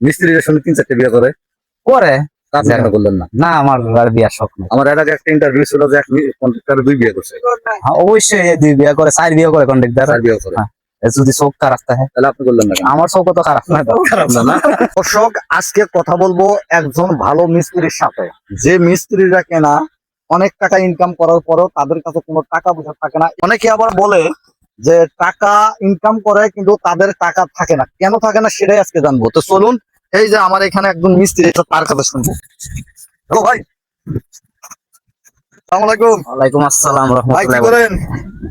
মিস্ত্রিরা শুনে 3-4টা বিয়ে করে করে আপনি কেন করলেন না? না, আমার আর বিয়ার শখ নেই। আমার এর আগে একটা ইন্টারভিউ ছিল যে এক কন্ট্রাক্টর 2 বিয়ে করছে, হ্যাঁ, অবশ্যই 2 বিয়ে করে, 4 বিয়ে করে কন্ট্রাক্টর। 4 বিয়ে করে। যদি চোখ খারাপ থাকে তাহলে আপনি করলেন না কেন? আমার চোখ তো খারাপ না তো। খারাপ না, না? দর্শক, আজকে কথা বলবো একজন ভালো মিস্ত্রির সাথে, যে মিস্ত্রিরা কেনা অনেক টাকা ইনকাম করার পরও তাদের কাছে কোনো টাকা পয়সা থাকে না। অনেকে আবার বলে যে টাকা ইনকাম করে কিন্তু তাদের টাকা থাকে না, কেন থাকে না সেটাই আজকে জানবো। তো চলুন, এই যে আমার এখানে একজন মিস্ত্রি, তার কাছে শুনবো। হ্যালো ভাই, আসসালামু আলাইকুম। ওয়ালাইকুম আসসালাম ভাই কি রাহমাতুল্লাহি। করেন?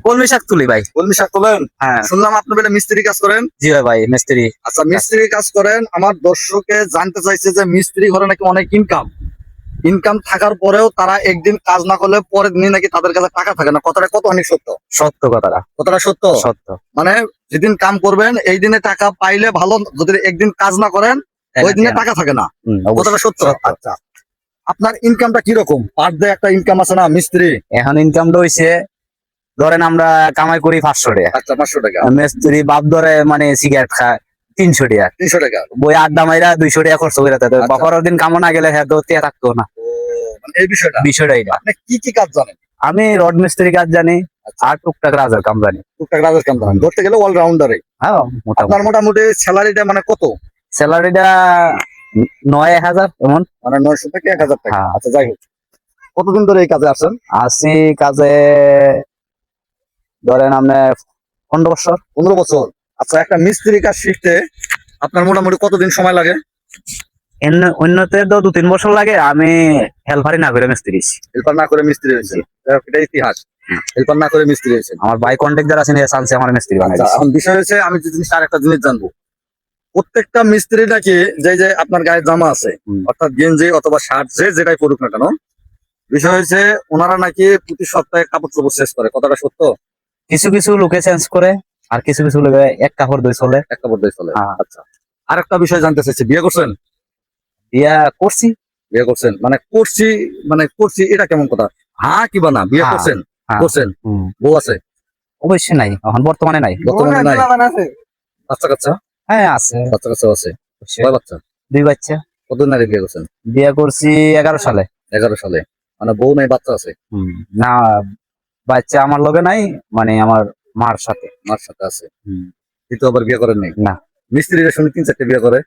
কলমি শাক তুলি ভাই। কলমি শাক তোলেন? হ্যাঁ, শুনলাম আপনি বেটা মিস্ত্রি কাজ করেন। জি ভাই মিস্ত্রি। আচ্ছা, মিস্ত্রি কাজ করেন। আমার দর্শকে জানতে চাইছে যে মিস্ত্রি ঘরে নাকি অনেক ইনকাম থাকার পরেও তারা একদিন কাজ না করলে পরের দিনই নাকি তাদের কাছে টাকা থাকে না। কথাটা কতখানি সত্য? সত্য কথাটা, কথাটা সত্য? সত্য। মানে যেদিন কাম করবেন এই দিনে টাকা পাইলে ভালো, যদি একদিন কাজ না করেন ওই দিনে টাকা থাকে না। কথাটা সত্য? আচ্ছা, আপনার ইনকামটা কিরকম? পার ডে একটা ইনকাম আছে না মিস্ত্রি? এখন ইনকামটা হইছে, ধরেন আমরা কামাই করি 500 টাকা, আচ্ছা, 500 টাকা। মিস্ত্রি বাপ ধরে মানে সিগারেট খায় 300 টাকা, 300 টাকা। বই আড্ডা মাইরা 200 টাকা খরচ করে তাদের আচ্ছা। বাপরের দিন কামো না গেলে হ্যাঁ তো তিয়া থাকতো না। ও, মানে এই বিষয়টা। বিষয়টা এটা। আপনি কি কি কাজ জানেন? আমি রড মিস্ত্রি কাজ জানি, আর টুকটাক রাজার কাম জানি। টুকটাক রাজের কাম জানেন, ধরতে গেলে অলরাউন্ডারে। হ্যাঁ, আপনার মোটামুটি স্যালারিটা মানে কত? স্যালারিটা 9,000 এমন। মানে 900 থেকে 1000 টাকা। হ্যাঁ। আচ্ছা, যাই হোক, কতদিন ধরে এই কাজে আছেন? আছি কাজে ধরেন আপনার 15 বছর। 15 বছর। আচ্ছা, একটা মিস্ত্রি কাজ শিখতে আপনার মোটামুটি কতদিন সময় লাগে? অন্যতে তো 2-3 বছর লাগে, আমি হেল্পারি না করে মিস্ত্রি। হেল্পার না করে মিস্ত্রি হয়েছে, এটা ইতিহাস। হেল্পার না করে মিস্ত্রি হয়েছে। আমার ভাই কন্ট্রাক্টর আছেন, চান্সে আমার মিস্ত্রি বানাই আচ্ছা, দিছে। এখন বিষয় হচ্ছে আমি যে জিনিসটা আরেকটা জিনিস জানবো, প্রত্যেকটা মিস্ত্রি নাকি যে আপনার গায়ে জামা আছে, অর্থাৎ গেঞ্জি অথবা শার্ট, যেটাই পড়ুক না কেন, বিষয় হচ্ছে ওনারা নাকি প্রতি সপ্তাহে কাপড় চোপড় শেষ করে। কথাটা সত্য? কিছু কিছু লোকে চেঞ্জ করে, আর কিছু কিছু লোকে এক কাপড় দিয়ে চলে। এক কাপড় দিয়ে চলে। হ্যাঁ। আচ্ছা, আরেকটা বিষয় জানতে চাইছি, বিয়ে করছেন? বিয়া করছি। বিয়ে করছেন মানে করছি এটা কেমন কথা? হ্যাঁ কিবা না, বিয়ে হ্যাঁ, করছেন? হ্যাঁ। করছেন। বউ আছে? অবশ্যই নাই, এখন বর্তমানে নাই। বর্তমানে নাই। বাচ্চা কাচ্চা? হ্যাঁ আছে। বাচ্চা কাচ্চা আছে? কয় বাচ্চা? 2 বাচ্চা। কতদিন আগে বিয়ে করছেন? বিয়ে করছি 11 সালে। 11 সালে। মানে বউ নাই, বাচ্চা আছে? না, বাচ্চা আমার লগে নাই, মানে আমার মার সাথে। মার সাথে আছে। কিন্তু আবার বিয়ে করেন নাই? না। মিস্ত্রিরা শুনে 3-4টা বিয়ে করে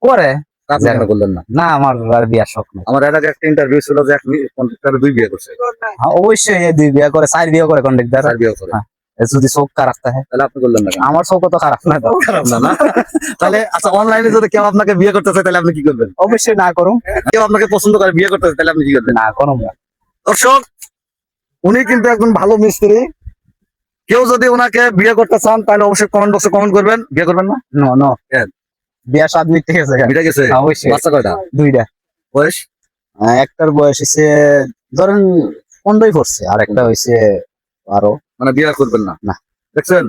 করে আপনি কেন করলেন না? না, আমার আর বিয়ার শখ নেই। আমার এর আগে একটা ইন্টারভিউ ছিল যে এক কন্ট্রাক্টর 2 বিয়ে করছে, হ্যাঁ, অবশ্যই 2 বিয়ে করে, 4 বিয়ে করে কন্ট্রাক্টর। 4 বিয়ে করে। যদি চোখ খারাপ থাকে তাহলে আপনি করলেন না কেন? আমার চোখ তো খারাপ না তো। খারাপ না, না? তাহলে আচ্ছা, অনলাইনে যদি কেউ আপনাকে বিয়ে করতে চায় তাহলে আপনি কি করবেন? অবশ্যই না করুন। কেউ আপনাকে পছন্দ করে বিয়ে করতে চায় তাহলে আপনি কি করবেন? না করুন না। দর্শক, উনি কিন্তু একজন ভালো মিস্ত্রি। কেউ যদি ওনাকে বিয়ে করতে চান তাহলে অবশ্যই কমেন্ট বক্সে কমেন্ট করবেন। বিয়ে করবেন না? নো নো, কেন? বিয়া 7 মিনিট থেকে গেছে। বিয়ে গেছে? অবশ্যই। বাচ্চা কয়টা? 2টা। বয়স? একটার বয়স হচ্ছে ধরেন 15 পড়ছে, আর একটা হইছে 12। মানে বিয়ে আর করবেন না? না। দেখছেন,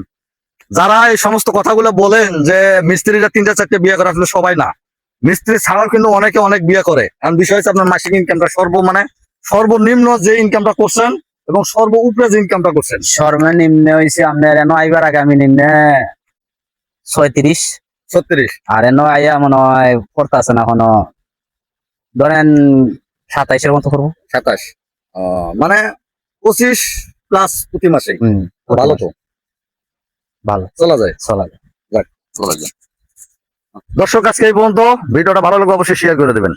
যারা এই সমস্ত কথাগুলো বলেন যে মিস্ত্রিরা 3-4টা বিয়ে করে, আসলে সবাই না। মিস্ত্রি ছাড়াও কিন্তু অনেকে অনেক বিয়ে করে। এখন বিষয় হচ্ছে আপনার মাসিক ইনকামটা সর্বনিম্ন যে ইনকামটা করছেন এবং উপরে যে ইনকামটা করছেন। সর্বনিম্ন হইছে আপনার এনো আইবার আগে আমি নিম্নে 36, 36। আর এনো আইয়া মনে হয় করতে আছে না এখনো, ধরেন 27-এর মতো করবো। 27। মানে 25 প্লাস প্রতি মাসে। ভালো তো, ভালো চলা যায়। চলা যায়। চলা যায়। দর্শক, আজকে এই পর্যন্ত। ভিডিওটা ভালো লাগলে অবশ্যই শেয়ার করে দেবেন।